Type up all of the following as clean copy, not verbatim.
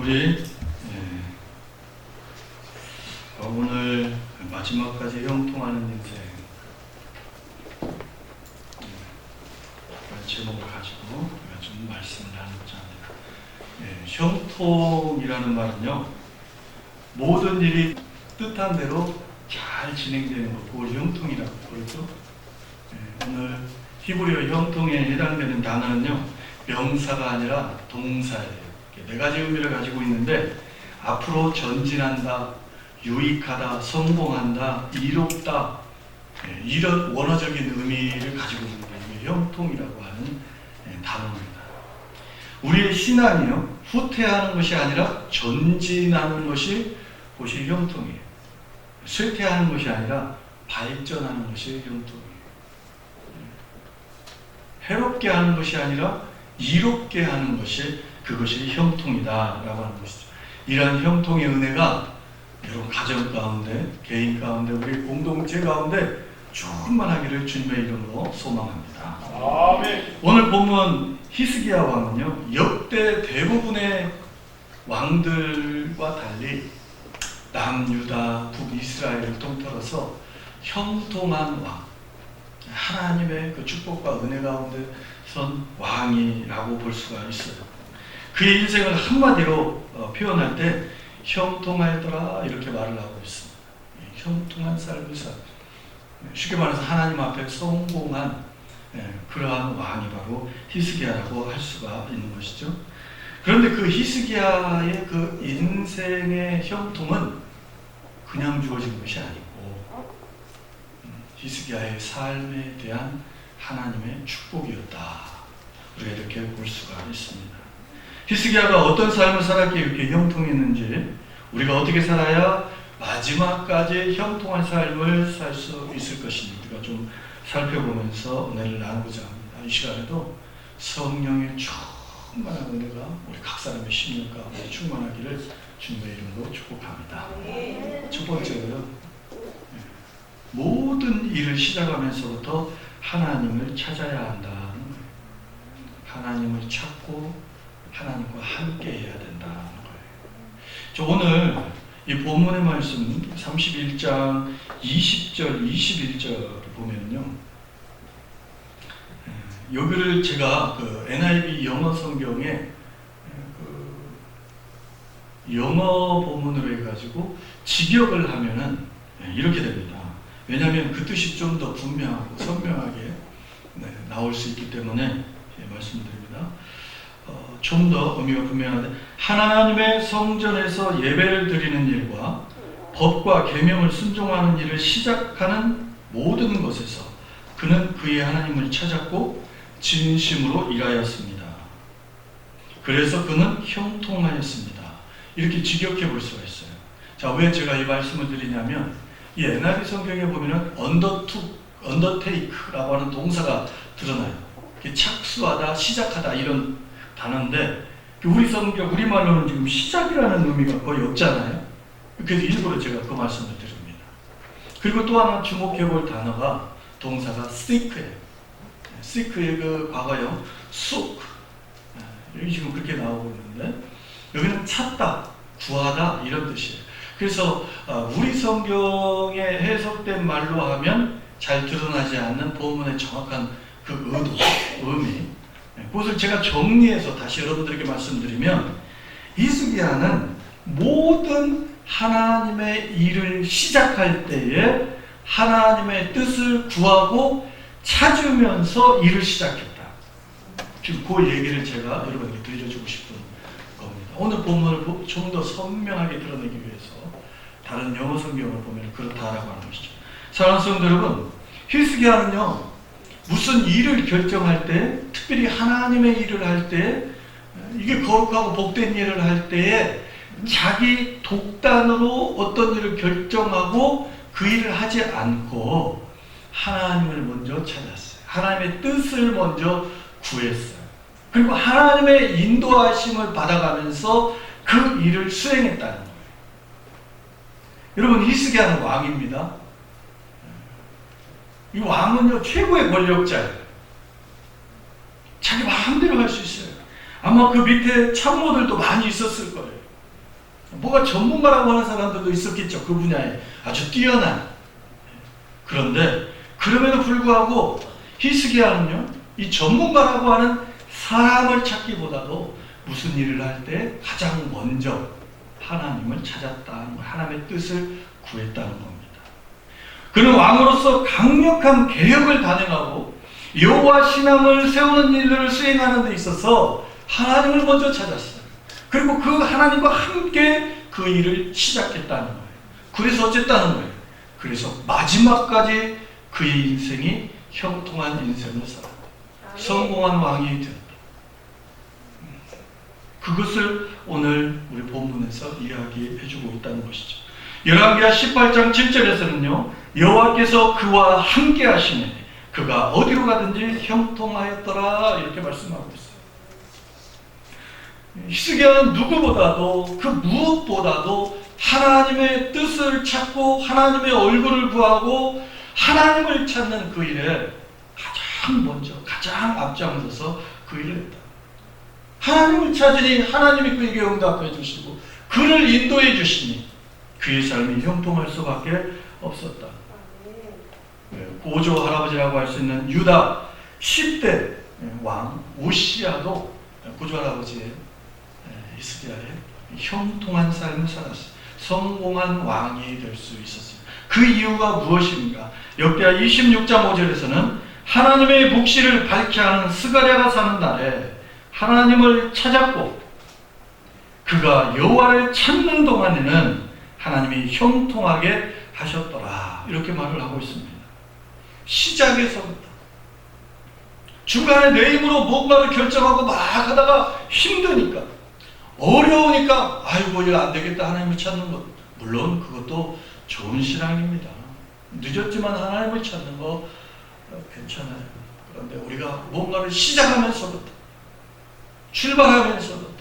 우리 오늘 마지막까지 형통하는 인생 제목을 가지고 우리가 좀 말씀을 나누고자 합니다. 형통이라는 말은요, 모든 일이 뜻한 대로 잘 진행되는 것, 그걸 형통이라고 그러죠. 오늘 히브리어 형통에 해당되는 단어는요, 명사가 아니라 동사예요. 네 가지 의미를 가지고 있는데, 앞으로 전진한다, 유익하다, 성공한다, 이롭다, 이런 원어적인 의미를 가지고 있는 게 형통이라고 하는 단어입니다. 우리의 신앙이요, 후퇴하는 것이 아니라 전진하는 것이 형통이에요. 쇠퇴하는 것이 아니라 발전하는 것이 형통이에요. 해롭게 하는 것이 아니라 이롭게 하는 것이 그것이 형통이다라고 하는 것이죠. 이러한 형통의 은혜가 여러분 가정 가운데, 개인 가운데, 우리 공동체 가운데 충만하기를 주님의 이름으로 소망합니다. 아멘. 오늘 본문 히스기야 왕은요, 역대 대부분의 왕들과 달리 남유다, 북이스라엘을 통틀어서 형통한 왕, 하나님의 그 축복과 은혜 가운데 선 왕이라고 볼 수가 있어요. 그의 인생을 한마디로 표현할 때 형통하였더라 이렇게 말을 하고 있습니다. 형통한 삶을 살, 쉽게 말해서 하나님 앞에 성공한 그러한 왕이 바로 히스기야라고 할 수가 있는 것이죠. 그런데 그 히스기야의 그 인생의 형통은 그냥 주어진 것이 아니고 히스기야의 삶에 대한 하나님의 축복이었다, 우리가 이렇게 볼 수가 있습니다. 히스기야가 어떤 삶을 살았기에 이렇게 형통했는지, 우리가 어떻게 살아야 마지막까지 형통한 삶을 살 수 있을 것인지 우리가 좀 살펴보면서 은혜를 나누고자 합니다. 이 시간에도 성령의 충만한 은혜가 우리 각 사람의 심령 가운데 충만하기를 주님의 이름으로 축복합니다. 첫 번째로요, 모든 일을 시작하면서부터 하나님을 찾아야 한다는 거예요. 하나님을 찾고 하나님과 함께 해야 된다는 거예요. 저 오늘 이 본문의 말씀 31장 20절, 21절을 보면요, 여기를 제가 그 NIV 영어 성경에 그 영어 본문으로 해가지고 직역을 하면은 이렇게 됩니다. 왜냐하면 그 뜻이 좀 더 분명하고 선명하게 나올 수 있기 때문에 말씀드립니다. 좀 더 의미가 분명한데, 하나님의 성전에서 예배를 드리는 일과 법과 계명을 순종하는 일을 시작하는 모든 것에서 그는 그의 하나님을 찾았고 진심으로 일하였습니다. 그래서 그는 형통하였습니다. 이렇게 직역해 볼 수가 있어요. 자, 왜 제가 이 말씀을 드리냐면, 이 NIV 성경에 보면은 undertake라고 하는 동사가 드러나요. 착수하다, 시작하다 이런 단어인데, 우리 성경, 우리말로는 지금 시작이라는 의미가 거의 없잖아요. 그래서 일부러 제가 그 말씀을 드립니다. 그리고 또 하나 주목해 볼 단어가, 동사가 seek예요. seek의 그 과거형 seek, 여기 지금 그렇게 나오고 있는데, 여기는 찾다, 구하다 이런 뜻이에요. 그래서 우리 성경에 해석된 말로 하면 잘 드러나지 않는 본문의 정확한 그 의도, 의미, 그것을 제가 정리해서 다시 여러분들에게 말씀드리면, 히스기야는 모든 하나님의 일을 시작할 때에 하나님의 뜻을 구하고 찾으면서 일을 시작했다. 지금 그 얘기를 제가 여러분에게 들려주고 싶은 겁니다. 오늘 본문을 좀 더 선명하게 드러내기 위해서 다른 영어 성경을 보면 그렇다라고 하는 것이죠. 사랑하는 성도 여러분, 히스기야는요, 무슨 일을 결정할 때, 특별히 하나님의 일을 할 때, 이게 거룩하고 복된 일을 할 때에 자기 독단으로 어떤 일을 결정하고 그 일을 하지 않고 하나님을 먼저 찾았어요. 하나님의 뜻을 먼저 구했어요. 그리고 하나님의 인도하심을 받아가면서 그 일을 수행했다는 거예요. 여러분, 히스기야는 왕입니다. 이 왕은요, 최고의 권력자예요. 자기 마음대로 할 수 있어요. 아마 그 밑에 참모들도 많이 있었을 거예요. 뭐가 전문가라고 하는 사람들도 있었겠죠. 그 분야에 아주 뛰어난. 그런데 그럼에도 불구하고 히스기야는요, 이 전문가라고 하는 사람을 찾기보다도 무슨 일을 할 때 가장 먼저 하나님을 찾았다는 거, 하나님의 뜻을 구했다는 겁니다. 그는 왕으로서 강력한 개혁을 단행하고 여호와 신앙을 세우는 일들을 수행하는 데 있어서 하나님을 먼저 찾았어요. 그리고 그 하나님과 함께 그 일을 시작했다는 거예요. 그래서 어쨌다는 거예요. 그래서 마지막까지 그의 인생이 형통한 인생을 살았다. 성공한 왕이 되었다. 그것을 오늘 우리 본문에서 이야기해주고 있다는 것이죠. 열왕기하 18장 7절에서는요, 여호와께서 그와 함께 하시네 그가 어디로 가든지 형통하였더라 이렇게 말씀하고 있어요. 히스기야는 누구보다도 그 무엇보다도 하나님의 뜻을 찾고 하나님의 얼굴을 구하고 하나님을 찾는 그 일에 가장 먼저 가장 앞장서서 그 일을 했다. 하나님을 찾으니 하나님이 그에게 응답해 주시고 그를 인도해 주시니 그의 삶이 형통할 수밖에 없었다. 고조 할아버지라고 할 수 있는 유다 10대 왕 우시야도 고조 할아버지의 히스기야의 형통한 삶을 살았어요. 성공한 왕이 될 수 있었어요. 그 이유가 무엇인가? 역대하 26장 5절에서는 하나님의 묵시를 밝게 하는 스가랴가 사는 날에 하나님을 찾았고 그가 여호와를 찾는 동안에는 하나님이 형통하게 하셨더라 이렇게 말을 하고 있습니다. 시작에서부터 중간에 내 힘으로 뭔가를 결정하고 막 하다가 힘드니까 어려우니까 아이고 이거 안 되겠다 하나님을 찾는 것, 물론 그것도 좋은 신앙입니다. 늦었지만 하나님을 찾는 거 괜찮아요. 그런데 우리가 뭔가를 시작하면서부터 출발하면서부터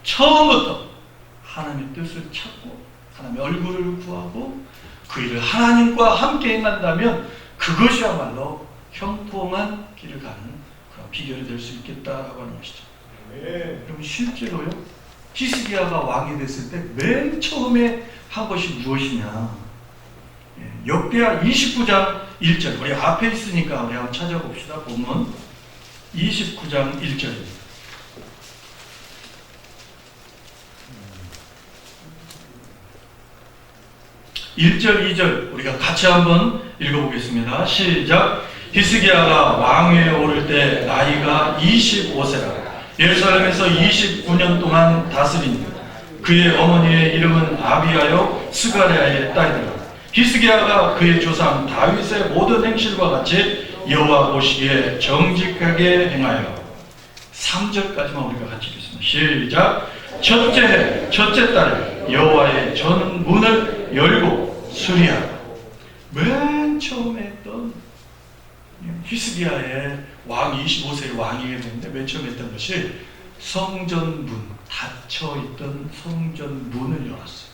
처음부터 하나님의 뜻을 찾고 하나님의 얼굴을 구하고 그 일을 하나님과 함께 행한다면 그것이야말로 형통한 길을 가는 그런 비결이 될 수 있겠다라고 하는 것이죠. 그럼 실제로요, 히스기야가 왕이 됐을 때 맨 처음에 한 것이 무엇이냐? 역대하 29장 1절, 우리 앞에 있으니까 우리 한번 찾아봅시다. 본문 29장 1절입니다. 1절, 2절 우리가 같이 한번 읽어보겠습니다. 시작. 히스기야가 왕위에 오를 때 나이가 25세라. 예루살렘에서 29년 동안 다스린 그의 어머니의 이름은 아비야요 스가랴의 딸이더라. 히스기야가 그의 조상 다윗의 모든 행실과 같이 여호와 보시기에 정직하게 행하여 3절까지만 우리가 같이 읽겠습니다. 시작. 첫째 해 첫째 달에 여호와의 전 문을 열고 수리하고. 맨 처음에 했던 히스기야의 왕 25세의 왕이 됐는데 맨 처음 했던 것이 성전 문, 닫혀있던 성전 문을 열었어요.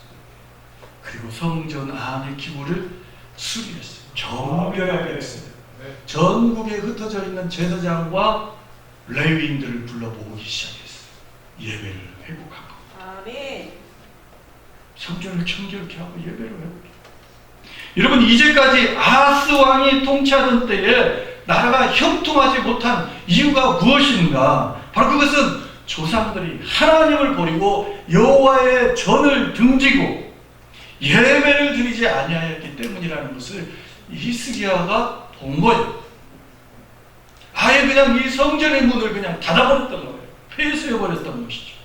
그리고 성전 안의 기물을 수리했어요. 정결하게 했어요. 전국에 흩어져 있는 제사장과 레위인들을 불러 모으기 시작했어요. 예배를 회복한 겁니다. 아멘. 성전을 청결케 하고 예배를 회복해. 여러분, 이제까지 아하스 왕이 통치하던 때에 나라가 형통하지 못한 이유가 무엇인가? 바로 그것은 조상들이 하나님을 버리고 여호와의 전을 등지고 예배를 드리지 아니하였기 때문이라는 것을 히스기야가 본 거예요. 아예 그냥 이 성전의 문을 그냥 닫아버렸던 거예요. 폐쇄해버렸던 것이죠.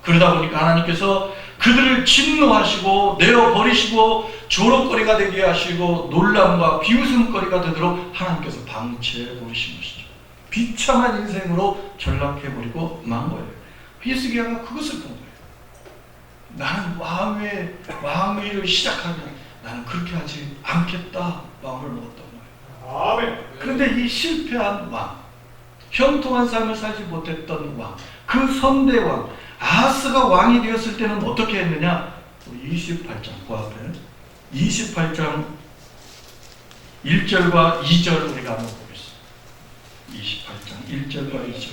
그러다 보니까 하나님께서 그들을 진노하시고 내어버리시고 조롱거리가 되게 하시고 논란과 비웃음거리가 되도록 하나님께서 방치해버리신 것이죠. 비참한 인생으로 전락해버리고 만 거예요. 히스기야가 그것을 본 거예요. 나는 왕위를 시작하면 나는 그렇게 하지 않겠다 마음을 먹었던 거예요. 아멘. 그런데 이 실패한 왕, 형통한 삶을 살지 못했던 왕, 그 선대 왕 아하스가 왕이 되었을 때는 어떻게 했느냐? 28장 그 앞에 28장 1절과 2절 우리가 한번 보겠습니다. 28장 1절과 2절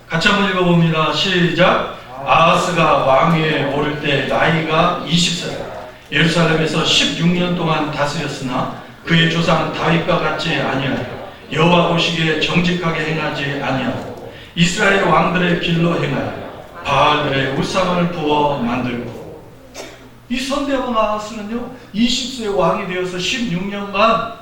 같이 한번 읽어봅니다. 시작. 아하스가 왕위에 오를 때 나이가 20세, 예루살렘에서 16년 동안 다스렸으나 그의 조상 다윗과 같지 아니하여 여호와 보시기에 정직하게 행하지 아니하고 이스라엘 왕들의 길로 행하여 바알들의 우상을 부어 만들고. 이 선대왕 아하스는요 20세 왕이 되어서 16년간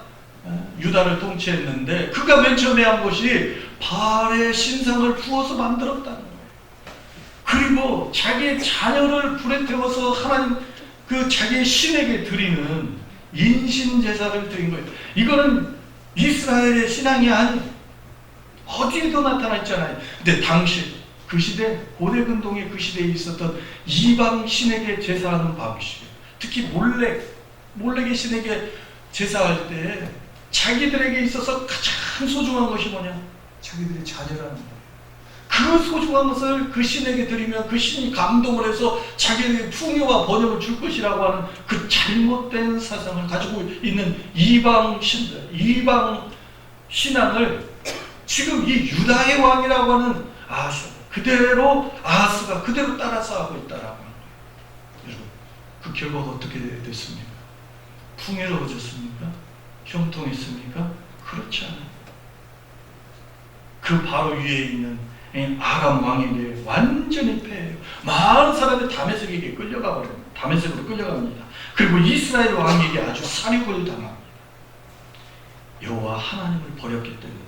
유다를 통치했는데 그가 맨 처음에 한 것이 바알의 신상을 부어서 만들었다는 거예요. 그리고 자기의 자녀를 불에 태워서 하나님 그 자기의 신에게 드리는 인신 제사를 드린 거예요. 이거는 이스라엘의 신앙이 아니에요. 어디에도 나타나 있잖아요. 근데 당시 그 시대 고대 근동의 그 시대에 있었던 이방 신에게 제사하는 방식, 특히 몰렉의 신에게 제사할 때 자기들에게 있어서 가장 소중한 것이 뭐냐? 자기들의 자녀라는 거예요. 그 소중한 것을 그 신에게 드리면 그 신이 감동을 해서 자기에게 풍요와 번영을 줄 것이라고 하는 그 잘못된 사상을 가지고 있는 이방 신들, 이방 신앙을 지금 이 유다의 왕이라고 하는 아하스가 그대로 따라서 하고 있다라고 하는 거예요. 여러분, 그 결과가 어떻게 됐습니까? 풍요로워졌습니까? 형통했습니까? 그렇지 않아요. 그 바로 위에 있는 아람 왕에게 완전히 패해요. 많은 사람들이 다메섹에게 끌려가 버려요. 다메섹으로 끌려갑니다. 그리고 이스라엘 왕에게 아주 살육을 당합니다. 여호와 하나님을 버렸기 때문에.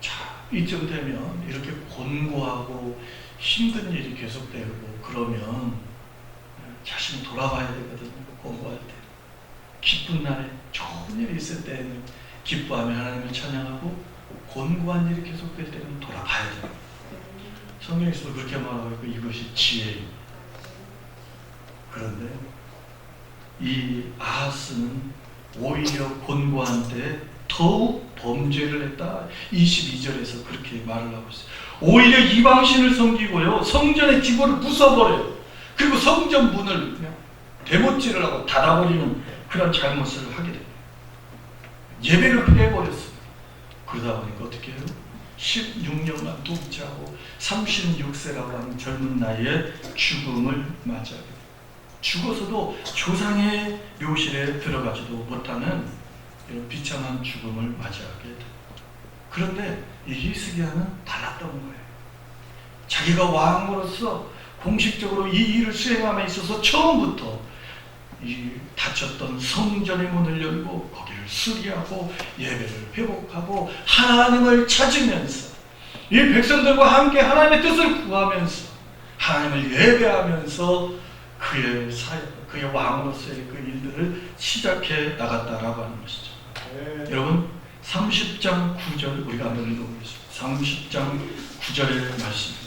자, 이쯤 되면 이렇게 곤고하고 힘든 일이 계속되고 그러면 자신이 돌아봐야 되거든요. 곤고할 때. 기쁜 날에 좋은 일이 있을 때는 기뻐하며 하나님을 찬양하고 곤고한 일이 계속될 때는 돌아봐야 돼요. 성경에서 그렇게 말하고 있고 이것이 지혜입니다. 그런데 이 아하스는 오히려 곤고한 때 더욱 범죄를 했다. 22절에서 그렇게 말을 하고 있어요. 오히려 이방신을 섬기고요. 성전의 기본을 부숴버려요. 그리고 성전 문을 그냥 대못질을 하고 닫아버리는 그런 잘못을 하게 됩니다. 예배를 빼버렸습니다. 그러다 보니까 어떻게 해요? 16년간 통치하고 36세라고 하는 젊은 나이에 죽음을 맞이하게 돼요. 죽어서도 조상의 묘실에 들어가지도 못하는 이런 비참한 죽음을 맞이하게 돼요. 그런데 이 히스기야는 달랐던 거예요. 자기가 왕으로서 공식적으로 이 일을 수행함에 있어서 처음부터 이 닫혔던 성전의 문을 열고 거기를 수리하고 예배를 회복하고 하나님을 찾으면서 이 백성들과 함께 하나님의 뜻을 구하면서 하나님을 예배하면서 그의 사역, 그의 왕으로서의 그 일들을 시작해 나갔다라고 하는 것이죠. 여러분 30장 9절 우리가 한번 읽어보겠습니다. 30장 9절의 말씀입니다.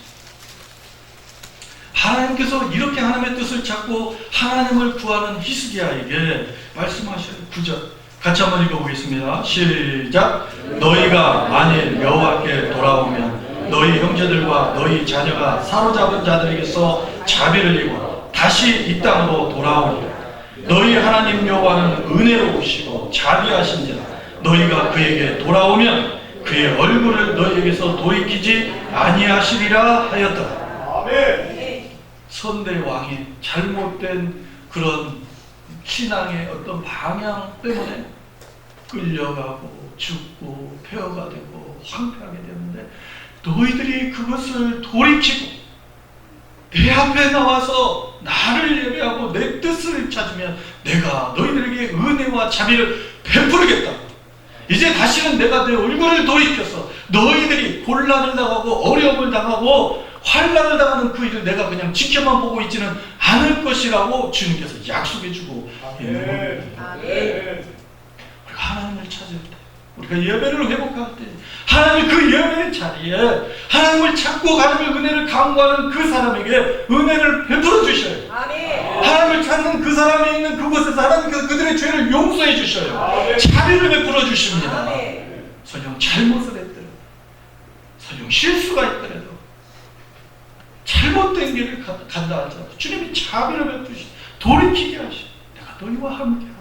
하나님께서 이렇게 하나님의 뜻을 찾고 하나님을 구하는 히스기야에게 말씀하셔요. 9절 같이 한번 읽어보겠습니다. 시작. 너희가 만일 여호와께 돌아오면 너희 형제들과 너희 자녀가 사로잡은 자들에게서 자비를 입어 다시 이 땅으로 돌아오리라. 너희 하나님 여호와는 은혜로우시고 자비하신 자 너희가 그에게 돌아오면 그의 얼굴을 너희에게서 돌이키지 아니하시리라 하였더라. 아멘. 선대 왕의 잘못된 그런 신앙의 어떤 방향 때문에 끌려가고 죽고 폐허가 되고 황폐하게 되는데 너희들이 그것을 돌이키고 내 앞에 나와서 나를 예배하고 내 뜻을 찾으면 내가 너희들에게 은혜와 자비를 베푸르겠다. 이제 다시는 내가 내 얼굴을 돌이켜서 너희들이 곤란을 당하고 어려움을 당하고 환난을 당하는 그 일을 내가 그냥 지켜만 보고 있지는 않을 것이라고 주님께서 약속해주고 있는 겁니다. 우리가 하나님을 찾을 때, 우리가 예배를 회복할 때 하나님을 그 예배의 자리에 하나님을 찾고 하나님의 은혜를 강구하는 그 사람에게 은혜를 베풀어 주셔요. 하나님을 찾는 그 사람이 있는 그곳에서 하나님께서 그들의 죄를 용서해 주셔요. 자비를 베풀어 주십니다. 설령 잘못을 했더라도, 설령 실수가 있더라도, 잘못된 길을 간다 할지라도 주님이 자비를 베푸시고 돌이키게 하시고 내가 너희와 함께하다.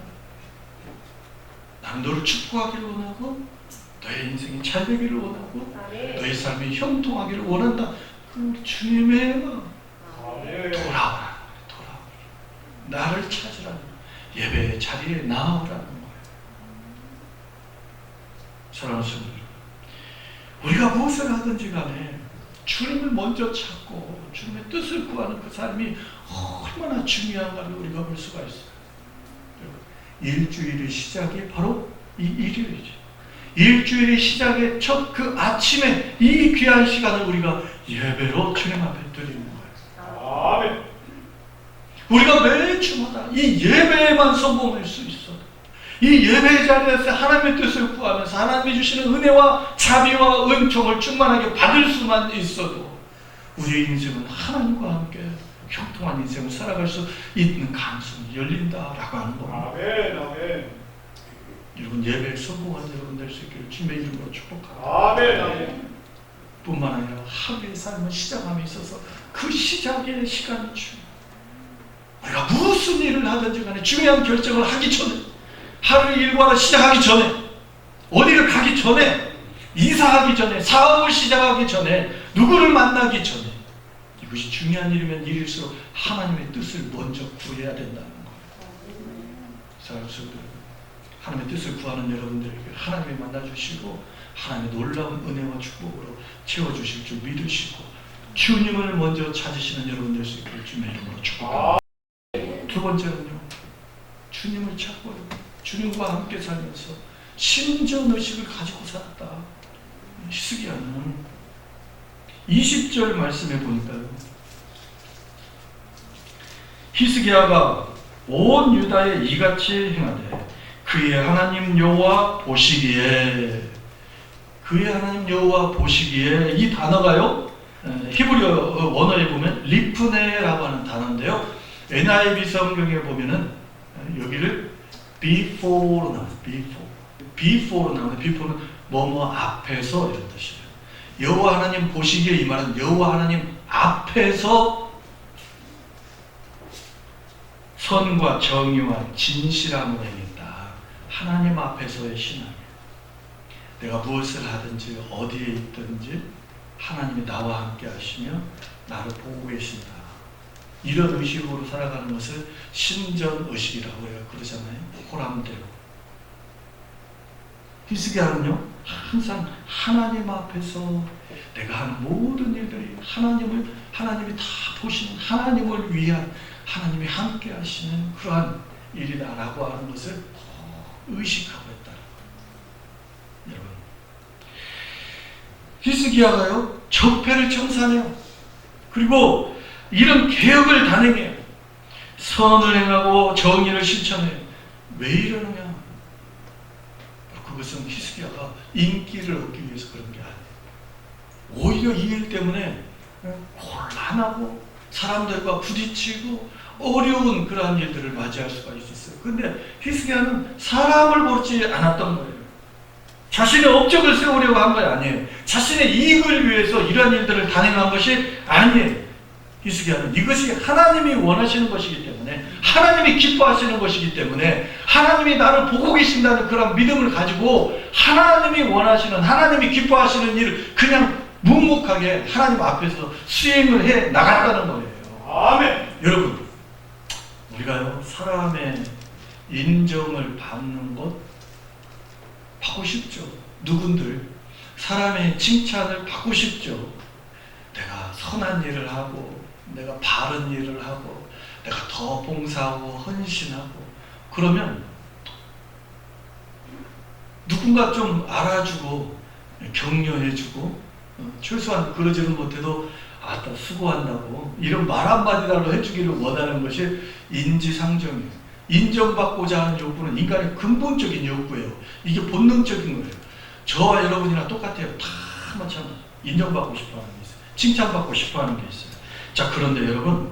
나는 너를 축복하기를 원하고 너의 인생이 잘 되기를 원하고 너의 삶이 형통하기를 원한다. 주님의 마음. 아멘. 돌아오라. 나를 찾으라는 예배의 자리에 나오라는 거예요. 사랑하는 성도, 우리가 무엇을 하든지 간에 주님을 먼저 찾고 주님의 뜻을 구하는 그 삶이 얼마나 중요한가를 우리가 볼 수가 있어요. 일주일의 시작이 바로 이 일요일이죠. 일주일의 시작의 첫 그 아침에 이 귀한 시간을 우리가 예배로 주님 앞에 드리는 거예요. 아멘. 우리가 매주마다 이 예배에만 성공할 수 있어도, 이 예배의 자리에서 하나님의 뜻을 구하면서 하나님이 주시는 은혜와 자비와 은총을 충만하게 받을 수만 있어도 우리의 인생은 하나님과 함께 형통한 인생을 살아갈 수 있는 가능성이 열린다라고 하는 겁니다. 아멘. 아멘. 여러분, 예배에 성공한 여러분 될 수 있기를 주님의 이름으로 축복합니다. 아멘. 아멘. 뿐만 아니라 하루의 삶을 시작함에 있어서 그 시작의 시간이 중요해요. 우리가 무슨 일을 하든지 간에 중요한 결정을 하기 전에, 하루의 일과를 시작하기 전에, 어디를 가기 전에, 이사하기 전에, 사업을 시작하기 전에, 누구를 만나기 전에, 이것이 중요한 일이면 일일수록 하나님의 뜻을 먼저 구해야 된다는 거예요. 사랑하는 성도들, 하나님의 뜻을 구하는 여러분들에게 하나님이 만나주시고 하나님의 놀라운 은혜와 축복으로 채워주실 줄 믿으시고 주님을 먼저 찾으시는 여러분 될 수 있기를 주님의 이름으로 축복합니다. 두 번째는요, 주님을 찾고 주님과 함께 살면서 신전의식을 가지고 살았다. 히스기야는 20절 말씀에 보니까요, 히스기야가 온 유다에 이같이 행하되 그의 하나님 여호와 보시기에, 그의 하나님 여호와 보시기에, 이 단어가요 히브리어 원어에 보면 리프네라고 하는 단어인데요, NIV 성경에 보면은 여기를 before로 나와요. before로 나오는데, before는 뭐뭐 앞에서 이런 뜻이에요. 여호와 하나님 보시기에, 이 말은 여호와 하나님 앞에서 선과 정의와 진실함을 행했다. 하나님 앞에서의 신앙. 내가 무엇을 하든지 어디에 있든지 하나님이 나와 함께 하시며 나를 보고 계신다. 이런 의식으로 살아가는 것을 신전의식이라고 해요. 그러잖아요. 호람대로. 히스기야는요, 항상 하나님 앞에서 내가 하는 모든 일들이 하나님이 다 보시는, 하나님을 위한, 하나님이 함께 하시는 그러한 일이다라고 하는 것을 의식하고 있다는 거예요. 여러분, 히스기야가요 적폐를 청산해요. 그리고 이런 개혁을 단행해요. 선을 행하고 정의를 실천해요. 왜 이러느냐? 그것은 히스기야가 인기를 얻기 위해서 그런 게 아니에요. 오히려 이 일 때문에 곤란하고 사람들과 부딪히고 어려운 그러한 일들을 맞이할 수가 있었어요. 그런데 히스기야는 사람을 보지 않았던 거예요. 자신의 업적을 세우려고 한 거 아니에요. 자신의 이익을 위해서 이러한 일들을 단행한 것이 아니에요. 히스기야는 이것이 하나님이 원하시는 것이기 때문에, 하나님이 기뻐하시는 것이기 때문에, 하나님이 나를 보고 계신다는 그런 믿음을 가지고 하나님이 원하시는, 하나님이 기뻐하시는 일을 그냥 묵묵하게 하나님 앞에서 수행을 해 나갔다는 거예요. 아멘. 여러분, 우리가요 사람의 인정을 받는 것 받고 싶죠. 누군들 사람의 칭찬을 받고 싶죠. 내가 선한 일을 하고, 내가 바른 일을 하고, 내가 더 봉사하고 헌신하고, 그러면 누군가 좀 알아주고 격려해주고, 최소한 그러지는 못해도 아따 수고한다고 이런 말 한마디라도 해주기를 원하는 것이 인지상정이에요. 인정받고자 하는 욕구는 인간의 근본적인 욕구예요. 이게 본능적인 거예요. 저와 여러분이랑 똑같아요. 다 마찬가지. 인정받고 싶어하는 게 있어요. 칭찬받고 싶어하는 게 있어요. 자, 그런데 여러분,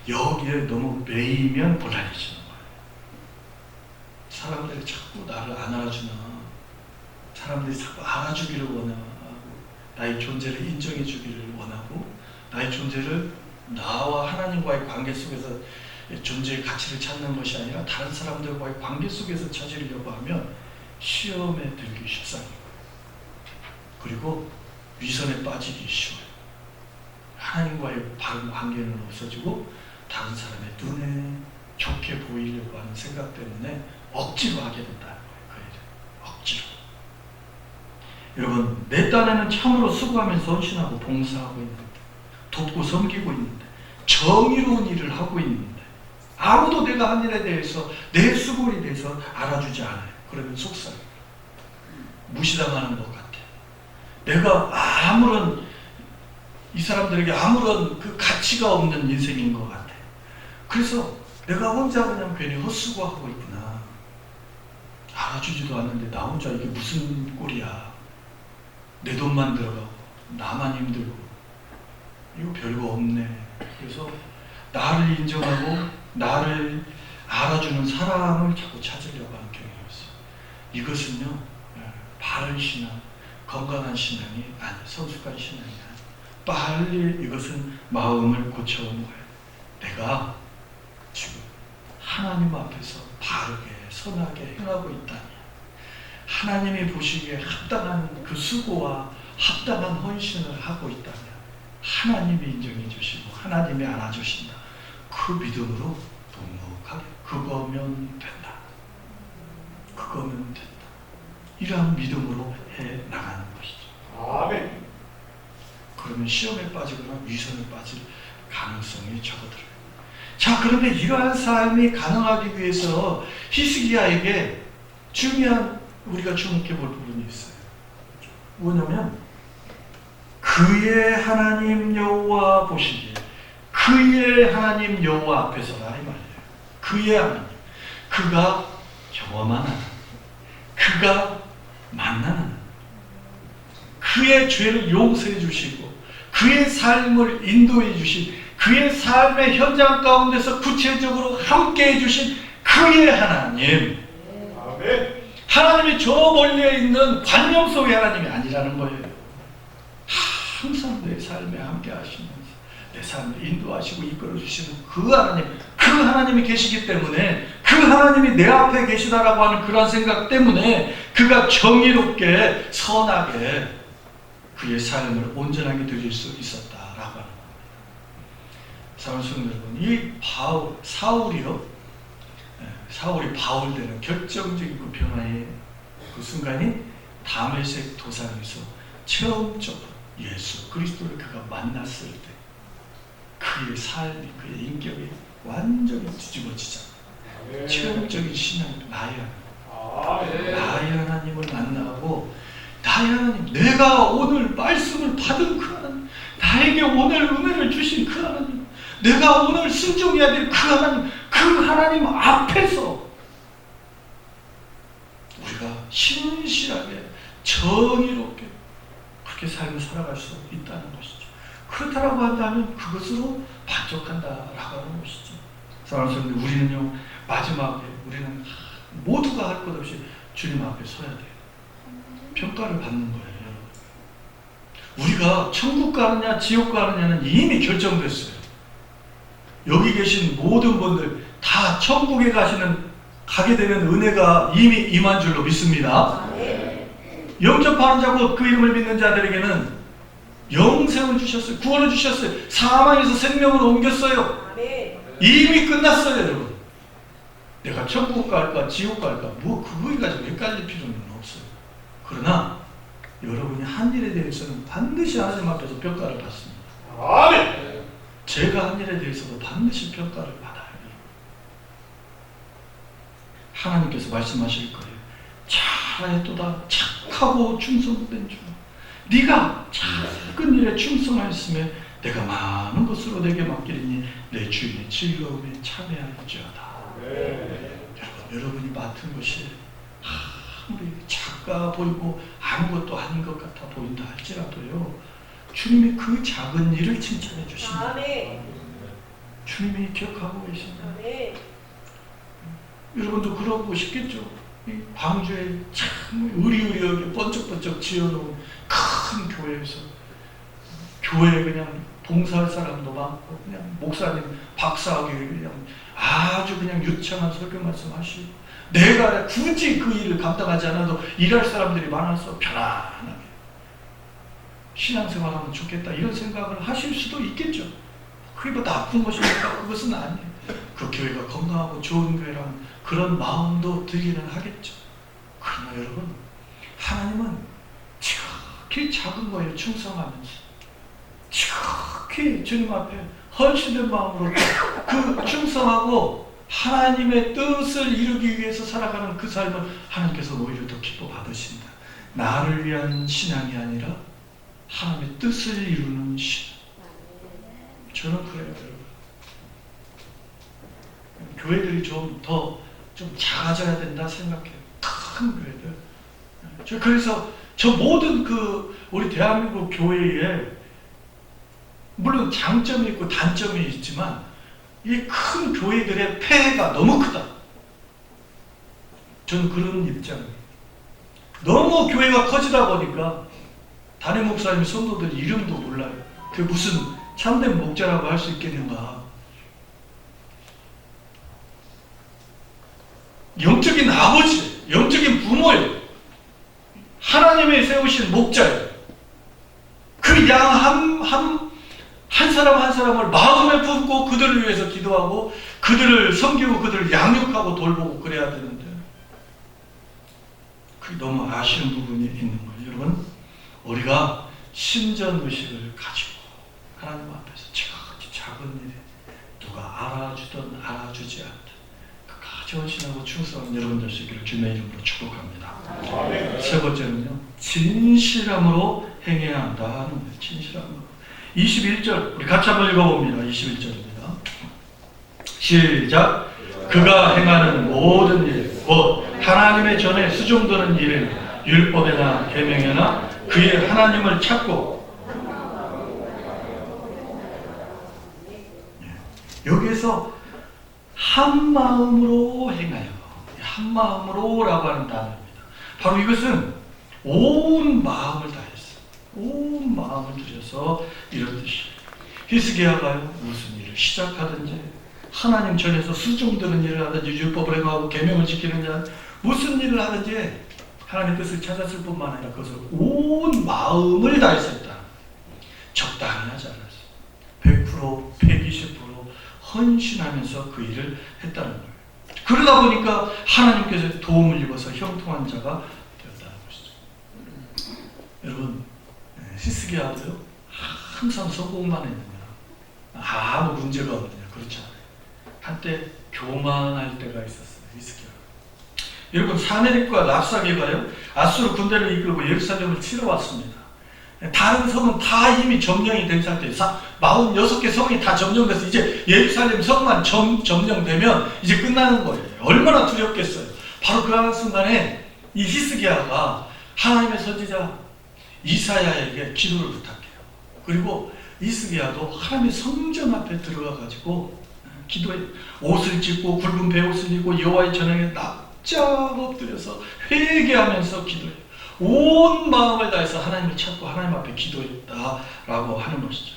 여기에 너무 매이면 곤란해지는 거예요. 사람들이 자꾸 나를 안 알아주나, 사람들이 자꾸 알아주기를 원하고, 나의 존재를 인정해 주기를 원하고, 나의 존재를 나와 하나님과의 관계 속에서 존재의 가치를 찾는 것이 아니라 다른 사람들과의 관계 속에서 찾으려고 하면 시험에 들기 십상이고, 그리고 위선에 빠지기 쉬워요. 하나님과의 바른 관계는 없어지고 다른 사람의 눈에 좋게 보이려고 하는 생각 때문에 억지로 하게 된다는 거예요. 그 일을 억지로. 여러분, 내 딴에는 참으로 수고하면서 헌신하고 봉사하고 있는데, 돕고 섬기고 있는데, 정의로운 일을 하고 있는데, 아무도 내가 한 일에 대해서 내 수고에 대해서 알아주지 않아요. 그러면 속상해. 무시당하는 것 같아. 내가 이 사람들에게 아무런 그 가치가 없는 인생인 것 같아. 그래서 내가 혼자 그냥 괜히 헛수고하고 있구나. 알아주지도 않는데 나 혼자 이게 무슨 꼴이야. 내 돈만 들어가고 나만 힘들고 이거 별거 없네. 그래서 나를 인정하고 나를 알아주는 사람을 자꾸 찾으려고 하는 경향이 있어요. 이것은요, 바른 신앙, 건강한 신앙이 아니에요. 성숙한 신앙이 아니에요. 빨리 이것은 마음을 고쳐먹어야 돼. 내가 지금 하나님 앞에서 바르게 선하게 행하고 있다면, 하나님이 보시기에 합당한 그 수고와 합당한 헌신을 하고 있다면 하나님이 인정해 주시고 하나님이 안아주신다. 그 믿음으로 묵묵하게 그거면 된다. 그거면 된다. 이러한 믿음으로 해 나가는 것이죠. 아멘. 그러면 시험에 빠지거나 위선에 빠질 가능성이 적어들어요. 자, 그런데 이러한 삶이 가능하기 위해서 히스기야에게 중요한 우리가 주목해 볼 부분이 있어요. 뭐냐면 그의 하나님 여호와 보시기에, 그의 하나님 여호와 앞에서라 이 말이에요. 그의 하나님, 그가 경험한 하나님, 그가 만난 하나님, 그의 죄를 용서해 주시고 그의 삶을 인도해 주신, 그의 삶의 현장 가운데서 구체적으로 함께 해주신 그의 하나님. 아멘. 하나님이 저 멀리에 있는 관념 속의 하나님이 아니라는 거예요. 항상 내 삶에 함께 하시면서 내 삶을 인도하시고 이끌어 주시는 그 하나님, 그 하나님이 계시기 때문에, 그 하나님이 내 앞에 계시다라고 하는 그런 생각 때문에 그가 정의롭게 선하게 그의 삶을 온전하게 드릴 수 있었다라고 하는 겁니다. 사랑하는 성도 여러분, 이 사울이 바울 되는 결정적인 그 변화의 그 순간이 다메섹 도상에서 처음적으로 예수 그리스도를 그가 만났을 때 그의 삶이, 그의 인격이 완전히 뒤집어지잖아요. 처음적인 신앙이 나의 하나님, 나의 하나님을 만나고, 나의 하나님, 내가 오늘 말씀을 받은 그 하나님, 나에게 오늘 은혜를 주신 그 하나님, 내가 오늘 순종해야 될 그 하나님, 그 하나님 앞에서 우리가 신실하게 정의롭게 그렇게 삶을 살아갈 수 있다는 것이죠. 그렇다라고 한다면 그것으로 만족한다라고 하는 것이죠. 사랑하는 성도, 우리는요, 마지막에 우리는 모두가 할 것 없이 주님 앞에 서야 돼요. 평가를 받는 거예요. 우리가 천국 가느냐 지옥 가느냐는 이미 결정됐어요. 여기 계신 모든 분들 다 천국에 가게 되는 은혜가 이미 임한 줄로 믿습니다. 영접하는 자고 그 이름을 믿는 자들에게는 영생을 주셨어요. 구원을 주셨어요. 사망에서 생명으로 옮겼어요. 이미 끝났어요, 여러분. 내가 천국 갈까 지옥 갈까 그거에 가지고 헷갈릴 필요는 없어요. 그러나 여러분이 한 일에 대해서는 반드시 하나님 앞에서 평가를 받습니다. 아멘. 제가 한 일에 대해서도 반드시 평가를 받아야 돼요. 하나님께서 말씀하실 거예요. 잘했도다, 착하고 충성된 주, 네가 작은 일에 충성하였으면 내가 많은 것으로 내게 맡기리니 내 주인의 즐거움에 참여할지어다. 여러분이 맡은 것이 아무리 작아 보이고 아무것도 아닌 것 같아 보인다 할지라도요, 주님이 그 작은 일을 칭찬해 주신다. 주님이 기억하고 계신다. 여러분도 그러고 싶겠죠. 이 광주에 참 의리의리하게 번쩍번쩍 지어놓은 큰 교회에서 교회에 그냥 봉사할 사람도 많고 그냥 목사님 박사하게 그냥 아주 그냥 유창한 설교 말씀하시고, 내가 굳이 그 일을 감당하지 않아도 일할 사람들이 많아서 편안하게 신앙생활하면 좋겠다 이런 생각을 하실 수도 있겠죠. 그게 뭐 나쁜 것이니까 그것은 아니에요. 그 교회가 건강하고 좋은 교회라는 그런 마음도 들기는 하겠죠. 그러나 여러분, 하나님은 지극히 작은 거에 충성하면서 지극히 주님 앞에 헌신된 마음으로 그 충성하고 하나님의 뜻을 이루기 위해서 살아가는 그 삶을 하나님께서 오히려 더 기뻐 받으신다. 나를 위한 신앙이 아니라 하나님의 뜻을 이루는 신앙. 저는 그래요, 여러분. 교회들이 좀 더 작아져야 된다 생각해요. 큰 교회들. 그래서 저 모든 우리 대한민국 교회에 물론 장점이 있고 단점이 있지만 이 큰 교회들의 폐해가 너무 크다. 저는 그런 입장이에요. 너무 교회가 커지다 보니까 담임 목사님 성도들 이름도 몰라요. 그게 무슨 참된 목자라고 할 수 있겠는가. 영적인 아버지, 영적인 부모예요. 하나님의 세우신 목자예요. 그 양 한 사람 한 사람을 마음에 품고 그들을 위해서 기도하고 그들을 섬기고 그들을 양육하고 돌보고 그래야 되는데 그게 너무 아쉬운 부분이 있는 거예요. 여러분, 우리가 신전의식을 가지고 하나님 앞에서 지극히 작은 일에 누가 알아주든 알아주지 않든 끝까지 헌신하고 충성한 여러분 될 수 있기를 주님의 이름으로 축복합니다. 세 번째는요, 진실함으로 행해야 한다는 거예요. 진실함으로. 21절 우리 같이 한번 읽어봅니다. 21절입니다. 시작. 그가 행하는 모든 일, 곧 하나님의 전에 수종드는 일은 율법에나 계명에나 그의 하나님을 찾고, 여기에서 한 마음으로 행하여, 한 마음으로라고 하는 단어입니다. 바로 이것은 온 마음을 다했어. 온 마음을 들여서 이런 뜻이에요. 히스기야가요, 무슨 일을 시작하든지 하나님 전에서 수종드는 일을 하든지 율법을 행하고 계명을 지키는 자 무슨 일을 하든지 하나님의 뜻을 찾았을 뿐만 아니라 그것을 온 마음을 다했었다. 적당히 하지 않았어요. 100%, 120% 헌신하면서 그 일을 했다는 거예요. 그러다 보니까 하나님께서 도움을 입어서 형통한 자가 되었다는 것이죠. 여러분, 히스기야도요 항상 성공만 했느냐, 아무 문제가 없느냐, 그렇지 않아요. 한때 교만할 때가 있었어요. 히스기야. 여러분, 사네립과 랍사게가요 아수르 군대를 이끌고 예루살렘을 치러 왔습니다. 다른 성은 다 이미 점령이 된 상태예요. 46개 성이 다 점령돼서 이제 예루살렘 성만 점령되면 이제 끝나는 거예요. 얼마나 두렵겠어요. 바로 그 한순간에 이 히스기야가 하나님의 선지자 이사야에게 기도를 부탁해요. 그리고 히스기야도 하나님의 성전 앞에 들어가 가지고 기도해. 옷을 찢고 굵은 베옷을 입고 여호와의 전향에 납작 엎드려서 회개하면서 기도해요. 온 마음을 다해서 하나님을 찾고 하나님 앞에 기도했다라고 하는 것이죠.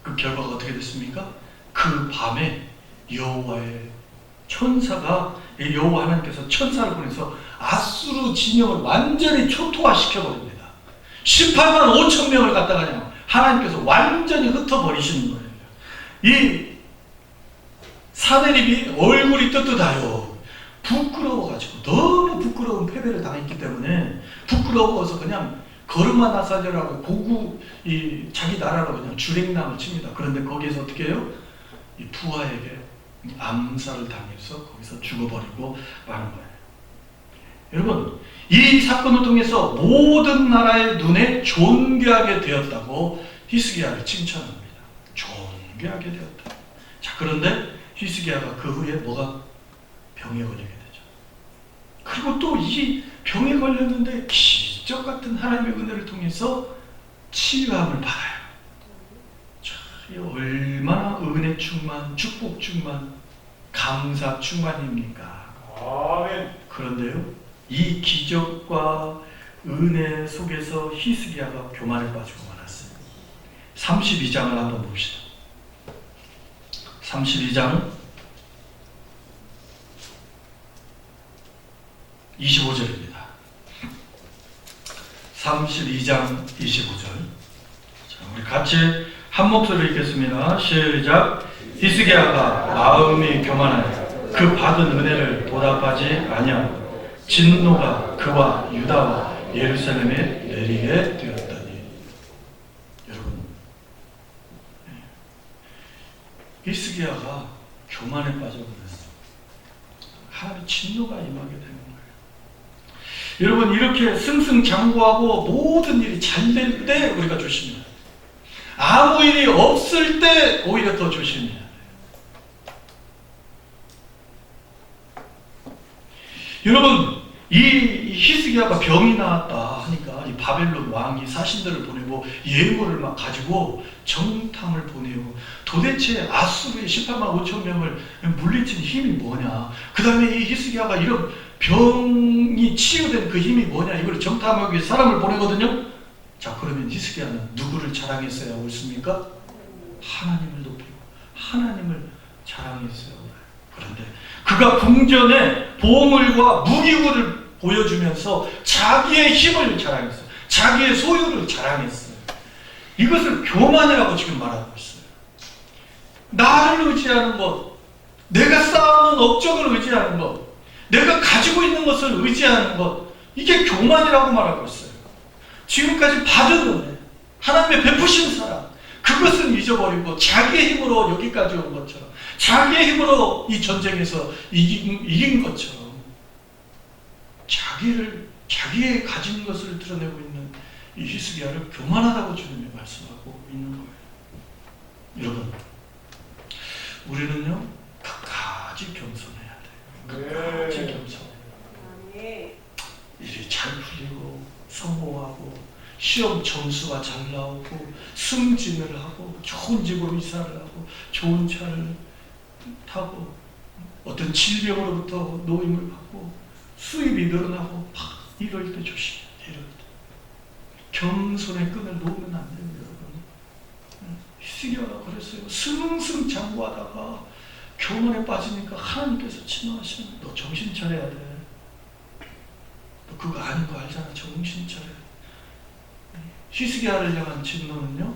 그 결과가 어떻게 됐습니까? 그 밤에 여호와의 천사가, 여호와 하나님께서 천사를 보내서 아수르 진영을 완전히 초토화시켜버립니다. 18만 5천 명을 갖다가 그냥 하나님께서 완전히 흩어버리시는 거예요. 이 사네립이 얼굴이 떳떳하여 부끄러워가지고, 너무 부끄러운 패배를 당했기 때문에 부끄러워서 그냥 걸음마 나사절하고 자기 나라로 그냥 주랭랑을 칩니다. 그런데 거기에서 어떻게 해요? 이 부하에게 암살을 당해서 거기서 죽어버리고 마는 거예요. 여러분, 이 사건을 통해서 모든 나라의 눈에 존귀하게 되었다고 히스기야를 칭찬합니다. 존귀하게 되었다. 자, 그런데 히스기야가 그 후에 뭐가 병에 걸리게 되죠. 그리고 또 이 병에 걸렸는데 기적 같은 하나님의 은혜를 통해서 치유함을 받아요. 자, 얼마나 은혜 충만, 축복 충만, 감사 충만입니까? 아멘. 그런데요, 이 기적과 은혜 속에서 히스기야가 교만에 빠지고 말았어요. 32장을 한번 봅시다. 32장 25절입니다. 32장 25절. 자, 우리 같이 한 목소리로 읽겠습니다. 시작. 히스기야가 마음이 교만하여 그 받은 은혜를 보답하지 아니하고 진노가 그와 유다와 예루살렘에 내리게 되었더니. 여러분, 히스기야가 교만에 빠져버렸어요. 하나님의 진노가 임하게 되는 거예요. 여러분, 이렇게 승승장구하고 모든 일이 잘 될 때 우리가 조심해야 돼요. 아무 일이 없을 때 오히려 더 조심해야 돼요. 여러분, 이 히스기야가 병이 나왔다 하니까 이 바벨론 왕이 사신들을 보내고 예물을 막 가지고 정탐을 보내요. 도대체 아수르의 18만 5천 명을 물리친 힘이 뭐냐? 그 다음에 이 히스기야가 이런 병이 치유된 그 힘이 뭐냐? 이걸 정탐하기 위해 사람을 보내거든요. 자, 그러면 히스기야는 누구를 자랑했어야 옳습니까? 하나님을 높이고 하나님을 자랑했어요. 그런데 그가 궁전에 보물과 무기물을 보여주면서 자기의 힘을 자랑했어요. 자기의 소유를 자랑했어요. 이것을 교만이라고 지금 말하고 있어요. 나를 의지하는 것, 내가 쌓아놓은 업적을 의지하는 것, 내가 가지고 있는 것을 의지하는 것, 이게 교만이라고 말하고 있어요. 지금까지 받은 은혜, 하나님의 베푸신 사랑, 그것은 잊어버리고 자기의 힘으로 여기까지 온 것처럼, 자기의 힘으로 이 전쟁에서 이긴 것처럼 자기의 가진 것을 드러내고 있는 이 히스기야를 교만하다고 주님이 말씀하고 있는 거예요. 여러분, 우리는요 끝까지 겸손해야 돼요. 끝까지 겸손해요. 일이 잘 풀리고 성공하고 시험 점수가 잘 나오고 승진을 하고 좋은 집으로 이사를 하고 좋은 차를 타고 어떤 질병으로부터 노임을 받고 수입이 늘어나고 막 이럴 때 조심해야 돼요. 이럴 때 겸손의 끈을 놓으면 안 돼요. 여러분, 히스기야가 그랬어요. 승승장구하다가 교만에 빠지니까 하나님께서 진노하시는, 너 정신 차려야 돼. 너 그거 아닌 거 알잖아. 정신 차려야 돼. 히스기야를 향한 진노는요,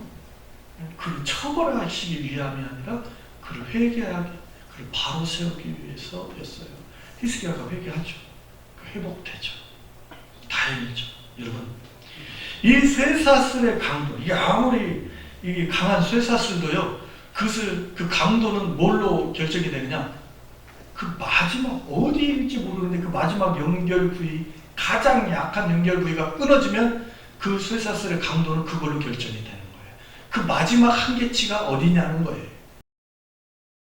그를 처벌하시기 위함이 아니라 그를 회개하게, 그를 바로 세우기 위해서였어요. 히스기야가 회개하죠. 회복되죠. 다행이죠. 여러분, 이 쇠사슬의 강도, 이게 아무리 이 강한 쇠사슬도요, 그 강도는 뭘로 결정이 되느냐? 그 마지막 어디일지 모르는데 그 마지막 연결 부위, 가장 약한 연결 부위가 끊어지면 그 쇠사슬의 강도는 그걸로 결정이 되는 거예요. 그 마지막 한계치가 어디냐는 거예요.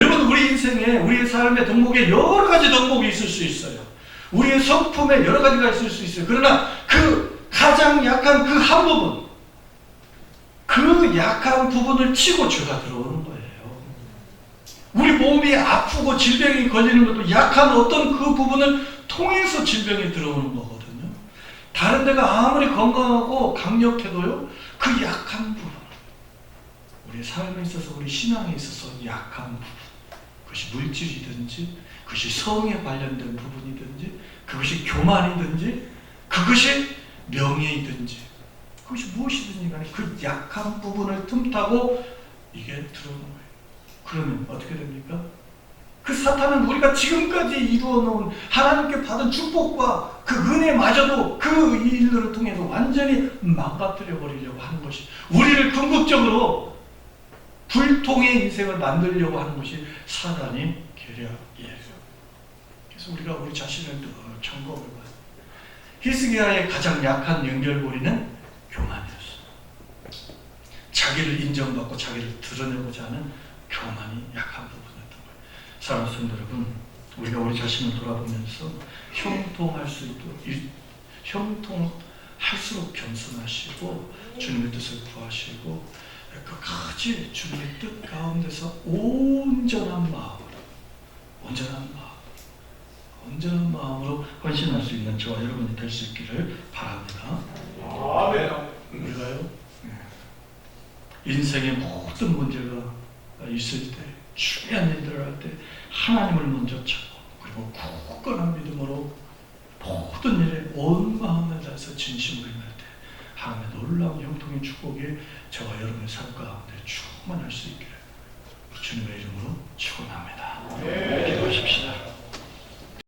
여러분, 우리 인생에, 우리의 삶의 덕목에 여러 가지 덕목이 있을 수 있어요. 우리의 성품에 여러 가지가 있을 수 있어요. 그러나 그 가장 약한 그 한 부분, 그 약한 부분을 치고 죄가 들어오는 거예요. 우리 몸이 아프고 질병이 걸리는 것도 약한 어떤 그 부분을 통해서 질병이 들어오는 거거든요. 다른 데가 아무리 건강하고 강력해도요, 그 약한 부분, 우리 삶에 있어서, 우리 신앙에 있어서 약한 부분, 그것이 물질이든지, 그것이 성에 관련된 부분이든지, 그것이 교만이든지, 그것이 명예이든지, 그것이 무엇이든지 간에 그 약한 부분을 틈타고 이게 들어오는 거예요. 그러면 어떻게 됩니까? 그 사탄은 우리가 지금까지 이루어 놓은 하나님께 받은 축복과 그 은혜마저도 그 일들을 통해서 완전히 망가뜨려 버리려고 하는 것이, 우리를 궁극적으로 불통의 인생을 만들려고 하는 것이 사단의 계략이에요. 그래서 우리가 우리 자신을 늘 점검해 봐요. 히스기야의 가장 약한 연결고리는 교만이었어요. 자기를 인정받고 자기를 드러내고자 하는 교만이 약한 부분이었던 거예요. 사랑하는 성도 여러분, 우리가 우리 자신을 돌아보면서 형통할 수 있도록, 형통할수록 겸손하시고 주님의 뜻을 구하시고 끝까지 주님의 뜻 가운데서 온전한 마음으로 헌신할 수 있는 저와 여러분이 될 수 있기를 바랍니다. 아멘. 우리가요, 인생의 모든 문제가 있을 때, 중요한 일들을 할 때 하나님을 먼저 찾고, 그리고 굳건한 믿음으로 모든 일에 온 마음을 다해서 진심으로 임할 때 하나님의 놀라운 형통의 축복이 저와 여러분의 삶 가운데 충만할 수 있기를 주님의 이름으로 축원합니다.